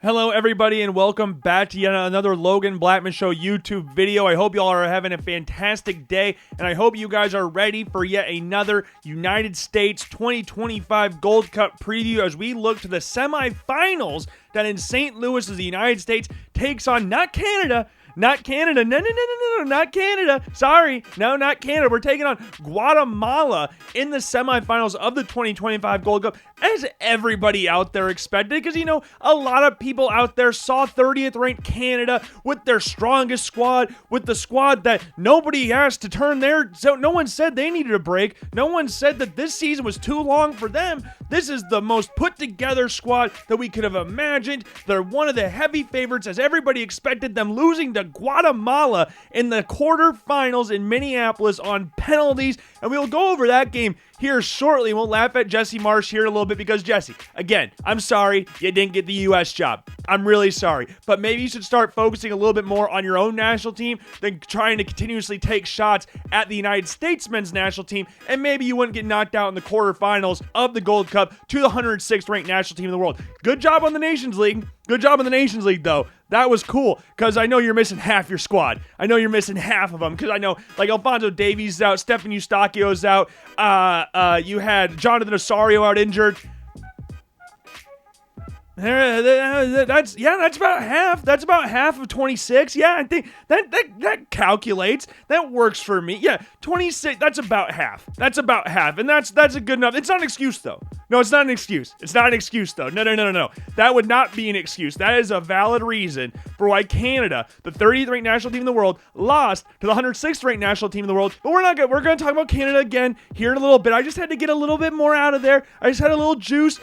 Hello everybody and welcome back to yet another Logan Blackman Show YouTube video. I hope y'all are having a fantastic day and I hope you guys are ready for yet another United States 2025 Gold Cup preview as we look to the semifinals that in St. Louis as the United States takes on not Canada, not Canada. No, not Canada. Sorry. No, not Canada. We're taking on Guatemala in the semifinals of the 2025 Gold Cup, as everybody out there expected, because, you know, a lot of people out there saw 30th ranked Canada with their strongest squad, with the squad that nobody asked to turn their, so no one said they needed a break. No one said that this season was too long for them. This is the most put together squad that we could have imagined. They're one of the heavy favorites, as everybody expected them losing to Guatemala in the quarterfinals in Minneapolis on penalties, and we'll go over that game here shortly. We'll laugh at Jesse Marsh here in a little bit because, Jesse, again, I'm sorry you didn't get the U.S. job. I'm really sorry, but maybe you should start focusing a little bit more on your own national team than trying to continuously take shots at the United States men's national team, and maybe you wouldn't get knocked out in the quarterfinals of the Gold Cup to the 106th ranked national team in the world. Good job on the Nations League. Good job in the Nations League, though. That was cool, because I know you're missing half your squad. I know you're missing half of them, because I know, like, Alfonso Davies out, Stephen Eustachio's out, you had Jonathan Osorio out injured. That's about half. That's about half of 26. Yeah, I think that calculates. That works for me. Yeah, 26. That's about half. That's about half, and that's a good enough. It's not an excuse though. No, it's not an excuse. It's not an excuse though. No. That would not be an excuse. That is a valid reason for why Canada, the 30th ranked national team in the world, lost to the 106th ranked national team in the world. But we're not good. We're going to talk about Canada again here in a little bit. I just had to get a little bit more out of there. I just had a little juice.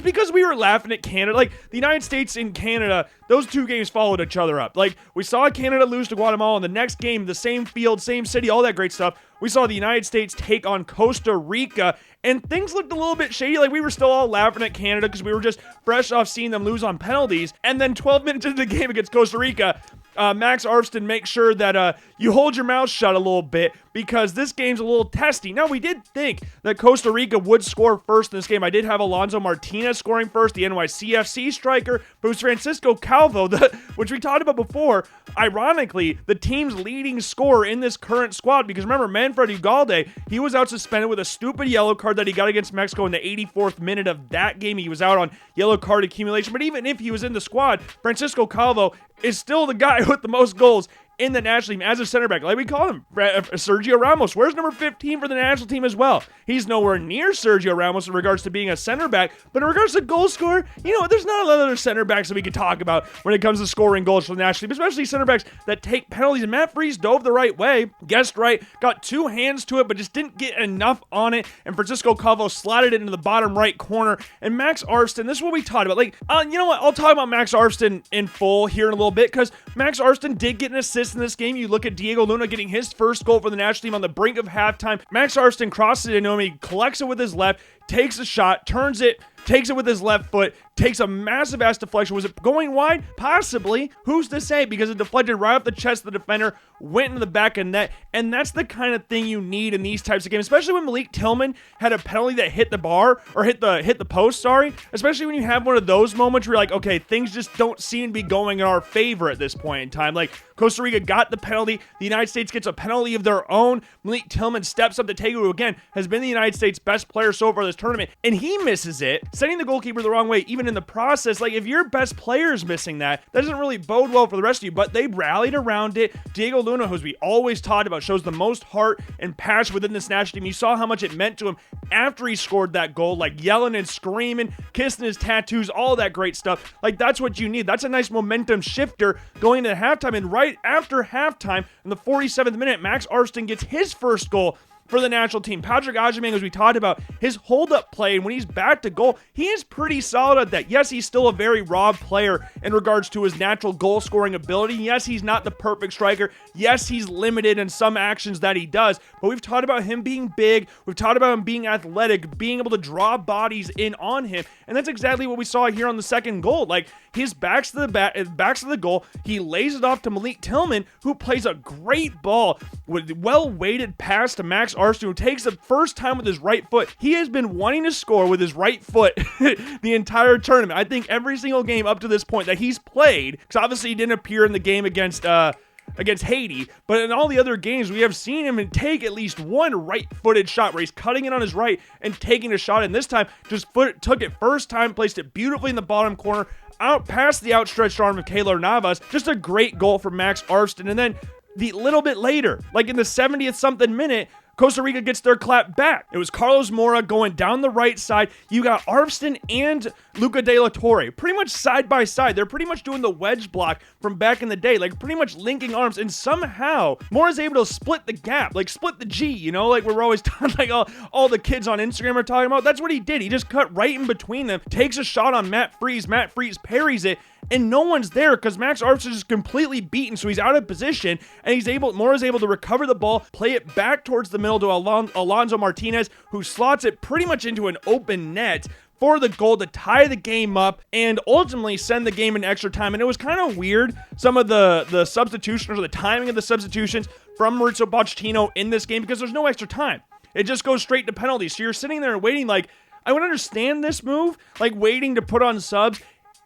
Because we were laughing at Canada. Like, the United States and Canada, those two games followed each other up. Like, we saw Canada lose to Guatemala in the next game, the same field, same city, all that great stuff. We saw the United States take on Costa Rica, and things looked a little bit shady. Like, we were still all laughing at Canada because we were just fresh off seeing them lose on penalties. And then 12 minutes into the game against Costa Rica, Max Arfston makes sure that you hold your mouth shut a little bit because this game's a little testy. Now, we did think that Costa Rica would score first in this game. I did have Alonso Martinez scoring first, the NYCFC striker, but it was Francisco Calvo, which we talked about before. Ironically, the team's leading scorer in this current squad, because remember, Manfred Ugalde, he was out suspended with a stupid yellow card that he got against Mexico in the 84th minute of that game. He was out on yellow card accumulation, but even if he was in the squad, Francisco Calvo is still the guy with the most goals in the national team as a center back. Like we call him, Sergio Ramos. Where's number 15 for the national team as well? He's nowhere near Sergio Ramos in regards to being a center back, but in regards to goal scorer, you know, there's not a lot of other center backs that we could talk about when it comes to scoring goals for the national team, especially center backs that take penalties. And Matt Freese dove the right way, guessed right, got two hands to it, but just didn't get enough on it. And Francisco Calvo slotted it into the bottom right corner. And Max Arfston, this is what we talked about. Like, you know what? I'll talk about Max Arfston in full here in a little bit, because Max Arfston did get an assist in this game. You look at Diego Luna getting his first goal for the national team on the brink of halftime. Max Arfston crosses it into him. He collects it with his left, takes a shot, turns it, takes it with his left foot, takes a massive ass deflection. Was it going wide? Possibly. Who's to say? Because it deflected right off the chest of the defender, went into the back of net, and that's the kind of thing you need in these types of games, especially when Malik Tillman had a penalty that hit the bar, or hit the post, sorry. Especially when you have one of those moments where you're like, okay, things just don't seem to be going in our favor at this point in time. Like, Costa Rica got the penalty, the United States gets a penalty of their own, Malik Tillman steps up to take it, who again has been the United States' best player so far this tournament, and he misses it, sending the goalkeeper the wrong way, even in the process. Like, if your best player is missing that doesn't really bode well for the rest of you, but they rallied around it. Diego Luna, who we always talked about, shows the most heart and passion within this national team. You saw how much it meant to him after he scored that goal, like yelling and screaming, kissing his tattoos, all that great stuff. Like, that's what you need. That's a nice momentum shifter going into halftime, and right after halftime, in the 47th minute, Max Arfston gets his first goal for the national team. Patrick Agyemang, as we talked about, his hold-up play, and when he's back to goal, he is pretty solid at that. Yes, he's still a very raw player in regards to his natural goal-scoring ability. Yes, he's not the perfect striker. Yes, he's limited in some actions that he does, but we've talked about him being big. We've talked about him being athletic, being able to draw bodies in on him, and that's exactly what we saw here on the second goal. Like, his backs to the goal, he lays it off to Malik Tillman, who plays a great ball with well-weighted pass to Max Arsten, who takes the first time with his right foot. He has been wanting to score with his right foot the entire tournament. I think every single game up to this point that he's played, because obviously he didn't appear in the game against Haiti, but in all the other games we have seen him take at least one right-footed shot where he's cutting it on his right and taking a shot, and this time just took it first time, placed it beautifully in the bottom corner, out past the outstretched arm of Keylor Navas. Just a great goal from Max Arsten. And then the little bit later, like in the 70th something minute, Costa Rica gets their clap back. It was Carlos Mora going down the right side. You got Arsten and Luca De La Torre pretty much side by side. They're pretty much doing the wedge block from back in the day, like pretty much linking arms, and somehow Mora's able to split the gap, like split the G, you know, like we're always talking, like all the kids on Instagram are talking about. That's what he did. He just cut right in between them, takes a shot on Matt Freese. Matt Freese parries it, and no one's there because Max Arsten is completely beaten, so he's out of position, and Mora's able to recover the ball, play it back towards the middle to Alonso Martinez, who slots it pretty much into an open net for the goal to tie the game up and ultimately send the game in extra time. And it was kind of weird, some of the substitutions or the timing of the substitutions from Mauricio Pochettino in this game, because there's no extra time. It just goes straight to penalties. So you're sitting there and waiting, like, I would understand this move, like waiting to put on subs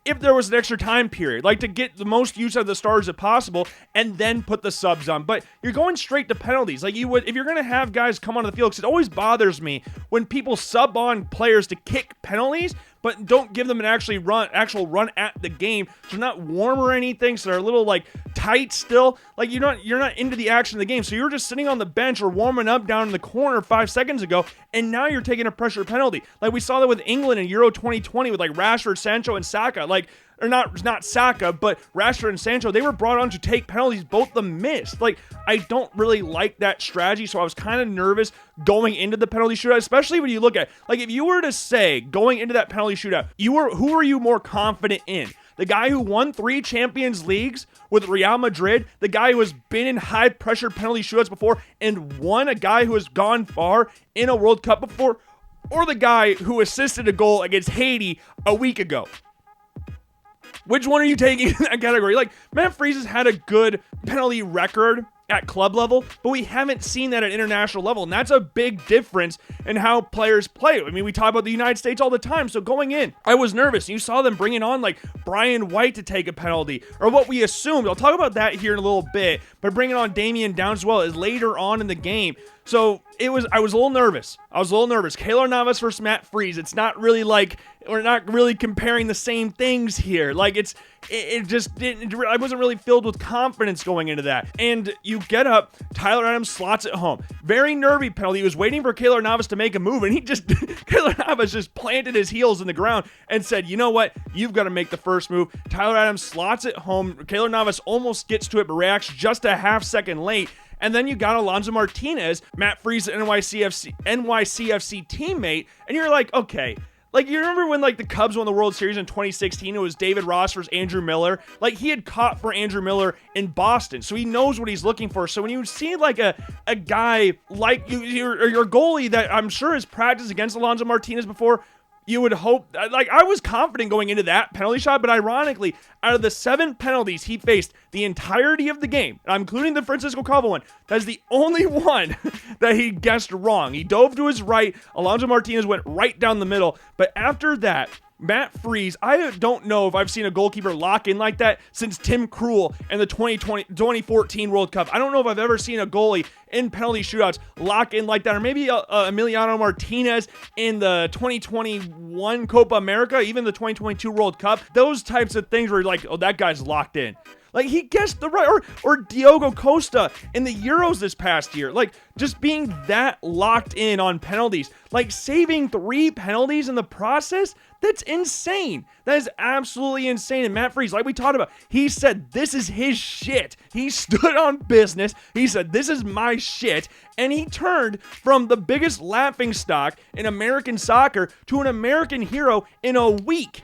if there was an extra time period, like to get the most use out of the stars as possible and then put the subs on. But you're going straight to penalties. Like you would, if you're going to have guys come onto the field, because it always bothers me when people sub on players to kick penalties, but don't give them an actual run at the game. So they're not warm or anything, so they're a little like tight still. Like you're not into the action of the game. So you're just sitting on the bench or warming up down in the corner 5 seconds ago, and now you're taking a pressure penalty. Like we saw that with England in Euro 2020 with like Rashford, Sancho, and Saka. Or not Saka, but Rashford and Sancho, they were brought on to take penalties, both of them missed. Like, I don't really like that strategy, so I was kind of nervous going into the penalty shootout, especially when you look at, like, if you were to say, going into that penalty shootout, who are you more confident in? The guy who won 3 Champions Leagues with Real Madrid, the guy who has been in high-pressure penalty shootouts before and won, a guy who has gone far in a World Cup before, or the guy who assisted a goal against Haiti a week ago? Which one are you taking in that category? Like, Matt Freese has had a good penalty record at club level, but we haven't seen that at international level, and that's a big difference in how players play. I mean, we talk about the United States all the time, so going in, I was nervous. You saw them bringing on, like, Brian White to take a penalty, or what we assumed. I'll talk about that here in a little bit, but bringing on Damian Downs as well as later on in the game. So I was a little nervous. Keylor Navas versus Matt Freese. It's not really like, we're not really comparing the same things here. Like it just didn't, I wasn't really filled with confidence going into that. And you get up, Tyler Adams slots it home. Very nervy penalty. He was waiting for Keylor Navas to make a move, and Keylor Navas just planted his heels in the ground and said, you know what? You've got to make the first move. Tyler Adams slots it home. Keylor Navas almost gets to it, but reacts just a half second late. And then you got Alonso Martinez, Matt Freese, NYCFC teammate, and you're like, okay. Like, you remember when, like, the Cubs won the World Series in 2016? It was David Ross versus Andrew Miller. Like, he had caught for Andrew Miller in Boston, so he knows what he's looking for. So when you see, like, a guy like your goalie that I'm sure has practiced against Alonso Martinez before, you would hope, like, I was confident going into that penalty shot, but ironically, out of the 7 penalties he faced the entirety of the game, including the Francisco Calvo one, that's the only one that he guessed wrong. He dove to his right, Alonso Martinez went right down the middle, but after that, Matt Freese, I don't know if I've seen a goalkeeper lock in like that since Tim Krul in the 2014 World Cup. I don't know if I've ever seen a goalie in penalty shootouts lock in like that, or maybe Emiliano Martinez in the 2021 Copa America, even the 2022 World Cup. Those types of things where you're like, oh, that guy's locked in. Like, he guessed the right, or Diogo Costa in the Euros this past year. Like, just being that locked in on penalties. Like, saving 3 penalties in the process, that's insane. That is absolutely insane. And Matt Freese, like we talked about, he said this is his shit. He stood on business. He said, this is my shit. And he turned from the biggest laughingstock in American soccer to an American hero in a week.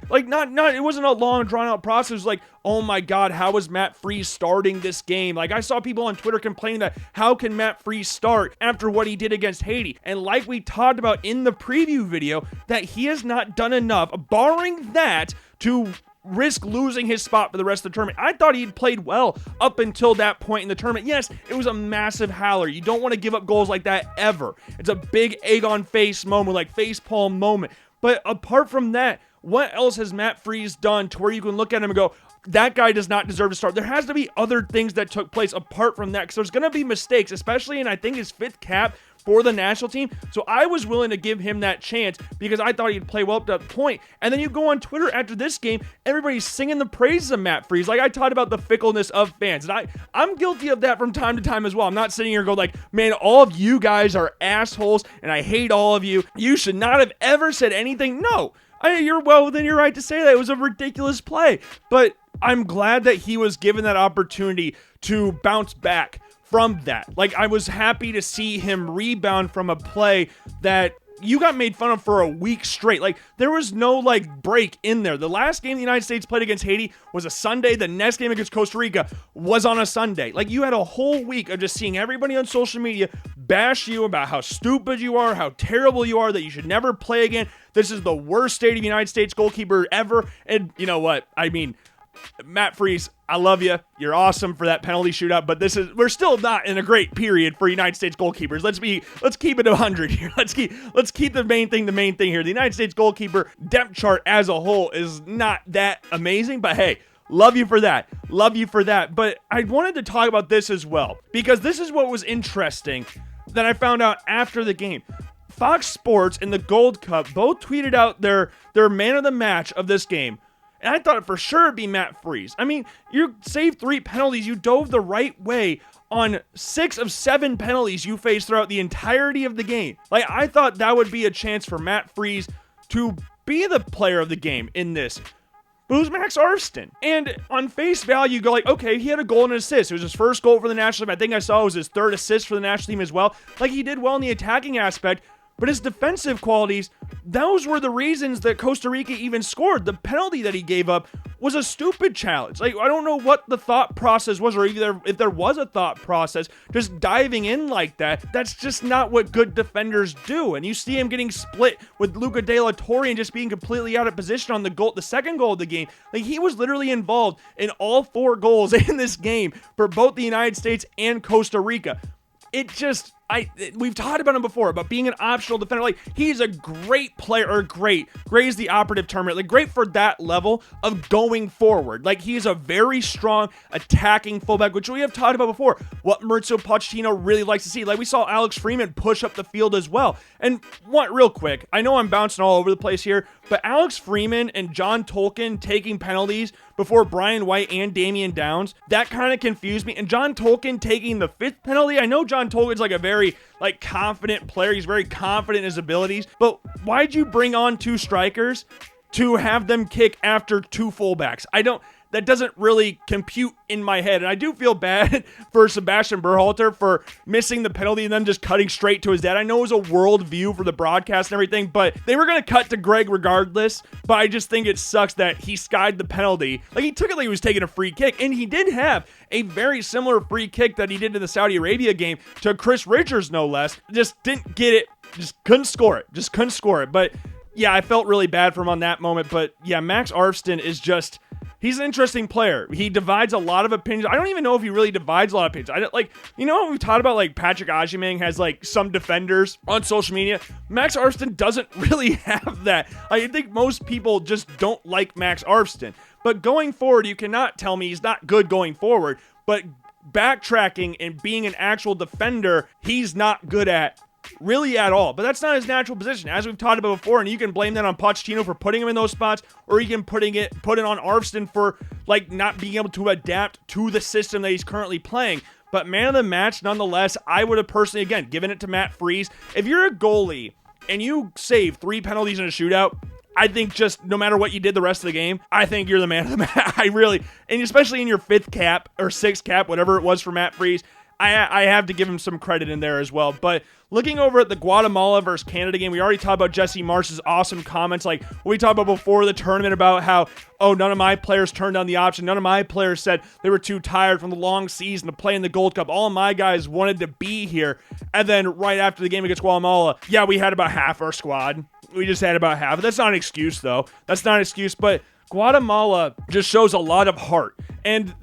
Like, not it wasn't a long, drawn-out process. It was like, oh my God, how is Matt Freese starting this game? Like, I saw people on Twitter complaining that, how can Matt Freese start after what he did against Haiti? And like we talked about in the preview video, that he has not done enough, barring that, to risk losing his spot for the rest of the tournament. I thought he'd played well up until that point in the tournament. Yes, it was a massive howler. You don't want to give up goals like that ever. It's a big egg on face moment, like face palm moment. But apart from that, what else has Matt Freese done to where you can look at him and go, that guy does not deserve to start? There has to be other things that took place apart from that, because there's going to be mistakes, especially in, I think, his 5th cap for the national team. So I was willing to give him that chance because I thought he'd play well up to that point. And then you go on Twitter after this game, everybody's singing the praises of Matt Freese. Like I talked about the fickleness of fans. And I'm guilty of that from time to time as well. I'm not sitting here going like, man, all of you guys are assholes and I hate all of you. You should not have ever said anything. No, you're well within your right to say that. It was a ridiculous play. But I'm glad that he was given that opportunity to bounce back from that. Like, I was happy to see him rebound from a play that you got made fun of for a week straight. Like, there was no, like, break in there. The last game the United States played against Haiti was a Sunday. The next game against Costa Rica was on a Sunday. Like, you had a whole week of just seeing everybody on social media bash you about how stupid you are, how terrible you are, that you should never play again. This is the worst state of United States goalkeeper ever. And you know what? I mean, Matt Freese, I love you. You're awesome for that penalty shootout, but we're still not in a great period for United States goalkeepers. Let's keep it 100 here. Let's keep the main thing here. The United States goalkeeper depth chart as a whole is not that amazing, but hey, love you for that. Love you for that. But I wanted to talk about this as well, because this is what was interesting that I found out after the game. Fox Sports and the Gold Cup both tweeted out their man of the match of this game. And I thought for sure it'd be Matt Freese. I mean, you saved 3 penalties. You dove the right way on 6 of 7 penalties you faced throughout the entirety of the game. Like, I thought that would be a chance for Matt Freese to be the player of the game in this. But it was Max Arfston. And on face value, you go like, okay, he had a goal and an assist. It was his first goal for the national team. I think I saw it was his 3rd assist for the national team as well. Like, he did well in the attacking aspect. But his defensive qualities, those were the reasons that Costa Rica even scored. The penalty that he gave up was a stupid challenge. Like, I don't know what the thought process was, or either if there was a thought process, just diving in like that. That's just not what good defenders do. And you see him getting split with Luca De La Torre and just being completely out of position on the second goal of the game. Like, he was literally involved in all 4 goals in this game for both the United States and Costa Rica. We've talked about him before, about being an optional defender. Like, he's a great player, or great is the operative term, like great for that level of going forward. Like, he's a very strong attacking fullback, which we have talked about before, what Mauricio Pochettino really likes to see. Like, we saw Alex Freeman push up the field as well. And real quick, I know I'm bouncing all over the place here, but Alex Freeman and John Tolkien taking penalties before Brian White and Damian Downs, that kind of confused me. And John Tolkien taking the 5th penalty, I know John Tolkien's like a very confident player. He's very confident in his abilities. But why'd you bring on 2 strikers to have them kick after 2 fullbacks? That doesn't really compute in my head. And I do feel bad for Sebastian Berhalter for missing the penalty and then just cutting straight to his dad. I know it was a world view for the broadcast and everything, but they were going to cut to Greg regardless. But I just think it sucks that he skied the penalty. Like, he took it like he was taking a free kick. And he did have a very similar free kick that he did in the Saudi Arabia game to Chris Richards, no less. Just didn't get it. Just couldn't score it. But yeah, I felt really bad for him on that moment. But yeah, Max Arfston is just... he's an interesting player. He divides a lot of opinions. I don't even know if he really divides a lot of opinions. We've talked about, like, Patrick Agyemang has, like, some defenders on social media. Max Arfston doesn't really have that. I think most people just don't like Max Arfston. But going forward, you cannot tell me he's not good going forward. But backtracking and being an actual defender, he's not good at really at all. But that's not his natural position, as we've talked about before, and you can blame that on Pochettino for putting him in those spots, or you can put it on Arfston for, like, not being able to adapt to the system that he's currently playing. But man of the match, nonetheless, I would have personally, again, given it to Matt Freese. If you're a goalie and you save 3 penalties in a shootout, I think just no matter what you did the rest of the game, I think you're the man of the match. And especially in your 5th cap or 6th cap, whatever it was for Matt Freese, I have to give him some credit in there as well. But looking over at the Guatemala versus Canada game, we already talked about Jesse Marsh's awesome comments, like what we talked about before the tournament about how, none of my players turned down the option. None of my players said they were too tired from the long season to play in the Gold Cup. All of my guys wanted to be here. And then right after the game against Guatemala, yeah, we had about half our squad. We just had about half. That's not an excuse, though. That's not an excuse. But Guatemala just shows a lot of heart. And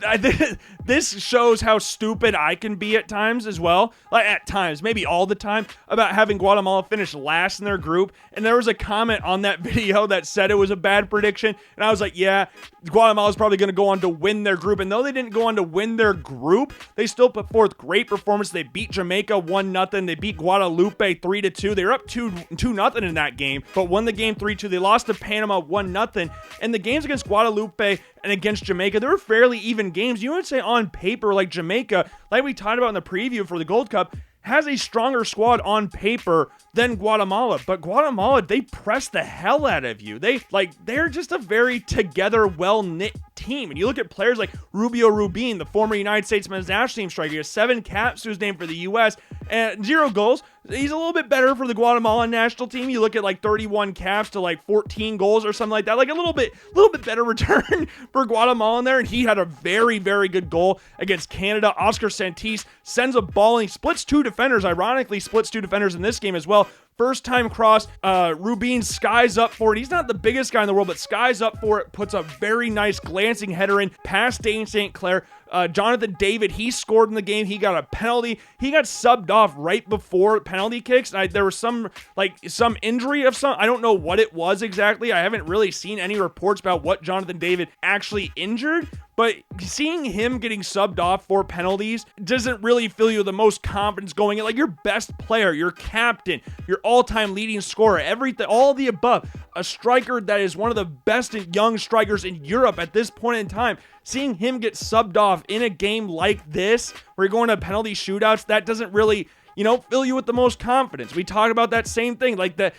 this shows how stupid I can be at times as well. Like at times, maybe all the time, about having Guatemala finish last in their group. And there was a comment on that video that said it was a bad prediction. And I was like, yeah, Guatemala's probably going to go on to win their group. And though they didn't go on to win their group, they still put forth great performance. They beat Jamaica 1-0. They beat Guadalupe 3-2. They were up 2-0 in that game, but won the game 3-2. They lost to Panama 1-0. And the games against Guadalupe and against Jamaica, they were fairly even games. You would say on paper, like Jamaica, like we talked about in the preview for the Gold Cup, has a stronger squad on paper than Guatemala. But Guatemala, they press the hell out of you. They're just a very together, well-knit team. And you look at players like Rubio Rubin, the former United States men's national team striker. He has 7 caps to his name for the U.S. and 0 goals. He's a little bit better for the Guatemalan national team. You look at like 31 caps to like 14 goals or something like that. Like a little bit better return for Guatemala in there. And he had a very, very good goal against Canada. Oscar Santis sends a ball and he splits 2 defenders. Ironically, splits 2 defenders in this game as well. First time cross, Rubin skies up for it. He's not the biggest guy in the world, but skies up for it, puts a very nice glancing header in past Dane St. Clair. Jonathan David, he scored in the game. He got a penalty. He got subbed off right before penalty kicks. There was some injury of some. I don't know what it was exactly. I haven't really seen any reports about what Jonathan David actually injured. But seeing him getting subbed off for penalties doesn't really fill you with the most confidence going in. Like your best player, your captain, your all-time leading scorer, everything, all the above. A striker that is one of the best young strikers in Europe at this point in time. Seeing him get subbed off in a game like this, where you're going to penalty shootouts, that doesn't really, fill you with the most confidence. We talked about that same thing, like the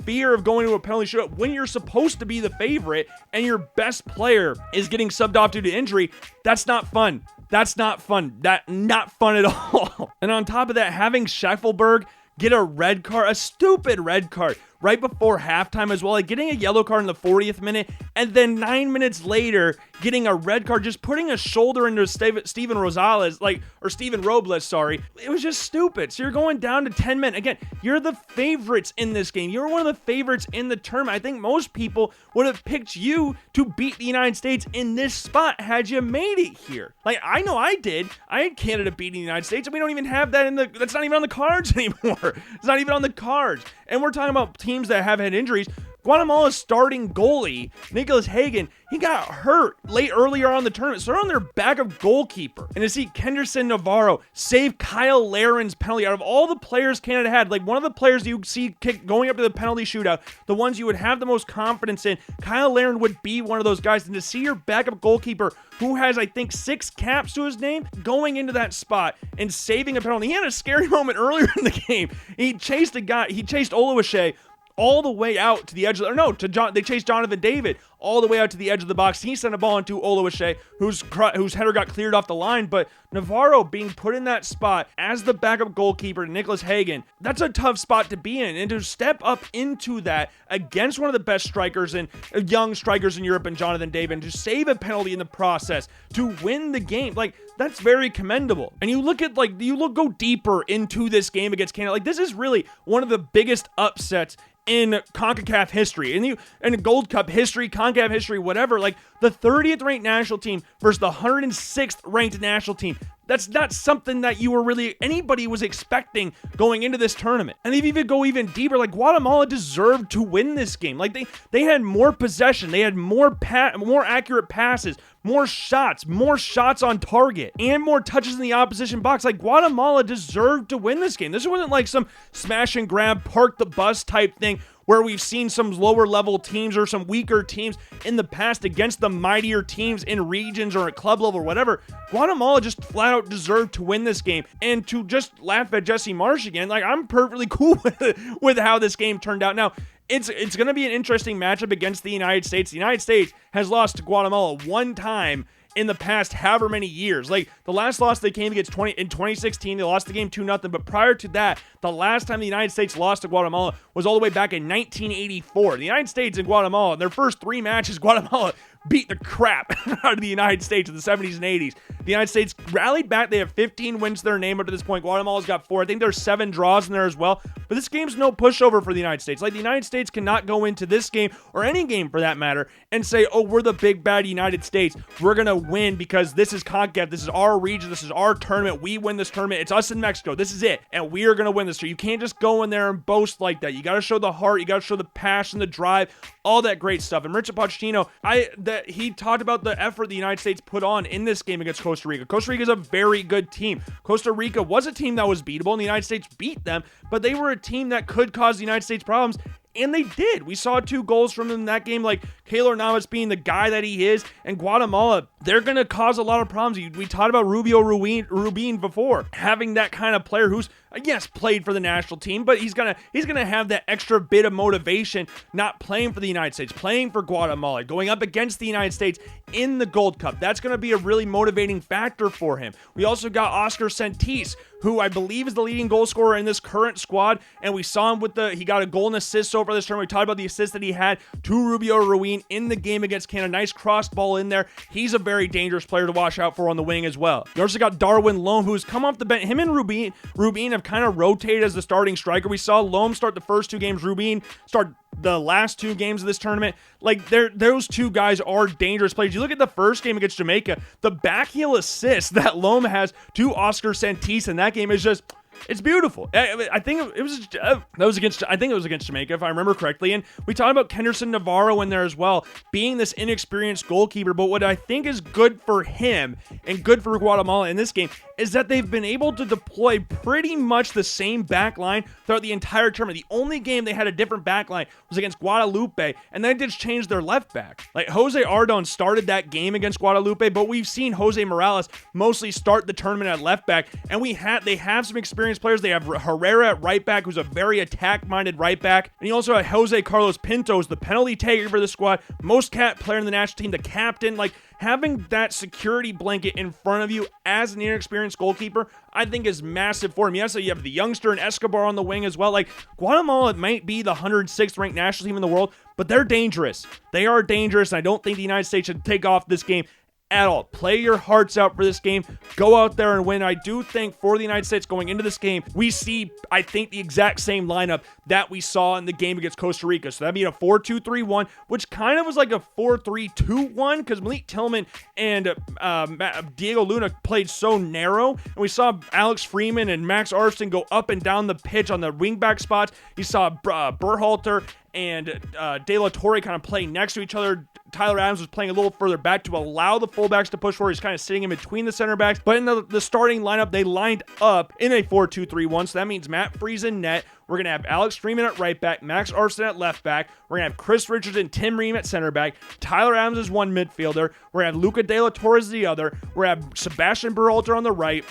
fear of going to a penalty shootout when you're supposed to be the favorite and your best player is getting subbed off due to injury. That's not fun. That's not fun. Not fun at all. And on top of that, having Scheffelberg get a red card, a stupid red card, right before halftime as well, like getting a yellow card in the 40th minute, and then 9 minutes later, getting a red card, just putting a shoulder into Steven Robles, sorry. It was just stupid. So you're going down to 10 men. Again, you're the favorites in this game. You're one of the favorites in the tournament. I think most people would have picked you to beat the United States in this spot had you made it here. Like, I know I did. I had Canada beating the United States, and we don't even have that that's not even on the cards anymore. It's not even on the cards. And we're talking about teams that have had injuries. Guatemala's starting goalie, Nicholas Hagen, he got hurt earlier on in the tournament. So they're on their backup goalkeeper. And to see Kenderson Navarro save Kyle Laren's penalty out of all the players Canada had, like one of the players you see going up to the penalty shootout, the ones you would have the most confidence in, Kyle Laren would be one of those guys. And to see your backup goalkeeper, who has, I think, 6 caps to his name, going into that spot and saving a penalty. He had a scary moment earlier in the game. He chased Oluwaseyi all the way out to the edge of they chased Jonathan David all the way out to the edge of the box. He sent a ball into Oluwaseyi, whose header got cleared off the line, but Navarro being put in that spot as the backup goalkeeper to Nicholas Hagen, that's a tough spot to be in, and to step up into that against one of the best strikers and young strikers in Europe and Jonathan David, and to save a penalty in the process, to win the game, like, that's very commendable. And you go deeper into this game against Canada, like, this is really one of the biggest upsets in CONCACAF history, in Gold Cup history, CONCACAF history, whatever. Like, the 30th ranked national team versus the 106th ranked national team. That's not something that anybody was expecting going into this tournament. And if you even go even deeper, like, Guatemala deserved to win this game. Like, they had more possession, they had more accurate passes, more shots on target, and more touches in the opposition box. Like, Guatemala deserved to win this game. This wasn't like some smash and grab, park the bus type thing where we've seen some lower level teams or some weaker teams in the past against the mightier teams in regions or at club level or whatever. Guatemala just flat out deserved to win this game. And to just laugh at Jesse Marsh again, like, I'm perfectly cool with how this game turned out. Now, it's going to be an interesting matchup against the United States. The United States has lost to Guatemala one time in the past however many years. Like, the last loss they came against in 2016, they lost the game 2-0, but prior to that, the last time the United States lost to Guatemala was all the way back in 1984. The United States and Guatemala, in their first 3 matches, Guatemala beat the crap out of the United States in the 70s and 80s. The United States rallied back. They have 15 wins to their name up to this point. Guatemala's got 4. I think there's 7 draws in there as well. But this game's no pushover for the United States. Like, the United States cannot go into this game, or any game for that matter, and say, oh, we're the big bad United States. We're going to win because this is CONCACAF. This is our region. This is our tournament. We win this tournament. It's us in Mexico. This is it. And we are going to win this. So you can't just go in there and boast like that. You got to show the heart. You got to show the passion, the drive, all that great stuff. And Richard Pochettino, he talked about the effort the United States put on in this game against Costa Rica. Costa Rica is a very good team. Costa Rica was a team that was beatable, and the United States beat them, but they were a team that could cause the United States problems. And they did. We saw 2 goals from them in that game, like Keylor Navas being the guy that he is. And Guatemala, they're going to cause a lot of problems. We talked about Rubin before, having that kind of player who's, yes, played for the national team, but he's gonna have that extra bit of motivation, not playing for the United States, playing for Guatemala, going up against the United States in the Gold Cup. That's going to be a really motivating factor for him. We also got Oscar Santis, who I believe is the leading goal scorer in this current squad, and we saw him he got a goal and assist over this tournament. We talked about the assist that he had to Rubio Ruin in the game against Canada. Nice cross ball in there. He's a very dangerous player to watch out for on the wing as well. You also got Darwin Loam, who's come off the bench. Him and Rubin have kind of rotated as the starting striker. We saw Loam start the first 2 games, Rubin start the last 2 games of this tournament. Like, those 2 guys are dangerous players. You look at the first game against Jamaica, the backheel assist that Loam has to Oscar Santis in that game is just, it's beautiful. I think it was against Jamaica, if I remember correctly. And we talked about Kenderson Navarro in there as well, being this inexperienced goalkeeper. But what I think is good for him and good for Guatemala in this game is that they've been able to deploy pretty much the same back line throughout the entire tournament. The only game they had a different back line was against Guadalupe, and they did change their left back. Like, Jose Ardon started that game against Guadalupe, but we've seen Jose Morales mostly start the tournament at left back, and they have some experienced players. They have Herrera at right back, who's a very attack-minded right back, and you also have Jose Carlos Pintos, the penalty taker for the squad, most player in the national team, the captain. Like, having that security blanket in front of you as an inexperienced goalkeeper, I think is massive for him. Yes, so you have the youngster and Escobar on the wing as well. Like, Guatemala might be the 106th ranked national team in the world, but they're dangerous. They are dangerous, and I don't think the United States should take off this game at all. Play your hearts out for this game. Go out there and win. I do think for the United States going into this game, we see, I think, the exact same lineup that we saw in the game against Costa Rica. So that'd be a 4-2-3-1, which kind of was like a 4-3-2-1 because Malik Tillman and Diego Luna played so narrow. And we saw Alex Freeman and Max Arston go up and down the pitch on the wingback spots. You saw Berhalter and De La Torre kind of playing next to each other. Tyler Adams was playing a little further back to allow the fullbacks to push forward. He's kind of sitting in between the center backs. But in the starting lineup, they lined up in a 4-2-3-1. So that means Matt Freese in net. We're going to have Alex Freeman at right back, Max Arston at left back. We're going to have Chris Richards and Tim Ream at center back. Tyler Adams is one midfielder. We're going to have Luca De La Torre as the other. We're going to have Sebastian Berhalter on the right,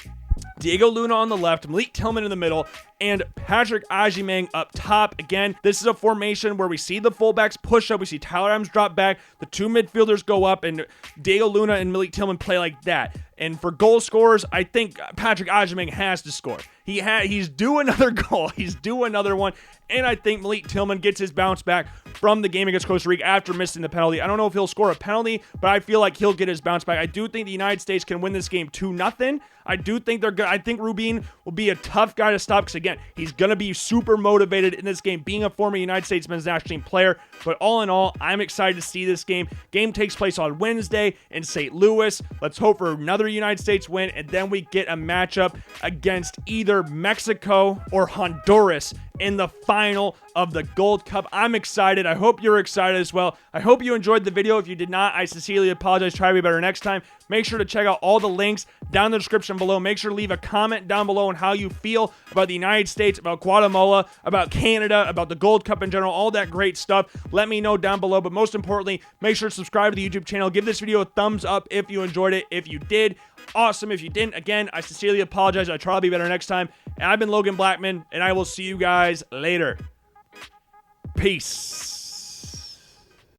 Diego Luna on the left, Malik Tillman in the middle, and Patrick Ajimang up top. Again, this is a formation where we see the fullbacks push up, we see Tyler Adams drop back, the 2 midfielders go up, and Diego Luna and Malik Tillman play like that. And for goal scorers, I think Patrick Ajimang has to score. He's due another goal. He's due another one. And I think Malik Tillman gets his bounce back from the game against Costa Rica after missing the penalty. I don't know if he'll score a penalty, but I feel like he'll get his bounce back. I do think the United States can win this game 2-0. I do think they're good. I think Rubin will be a tough guy to stop because, again, he's going to be super motivated in this game, being a former United States men's national team player. But all in all, I'm excited to see this game. Game takes place on Wednesday in St. Louis. Let's hope for another United States win, and then we get a matchup against either Mexico or Honduras in the final of the Gold Cup. I'm excited. I hope you're excited as well. I hope you enjoyed the video. If you did not, I sincerely apologize. Try to be better next time. Make sure to check out all the links down in the description below. Make sure to leave a comment down below on how you feel about the United States, about Guatemala, about Canada, about the Gold Cup in general, all that great stuff. Let me know down below. But most importantly, make sure to subscribe to the YouTube channel. Give this video a thumbs up if you enjoyed it. If you did, awesome. If you didn't, again, I sincerely apologize. I try to be better next time. And I've been Logan Blackman, and I will see you guys later. Peace.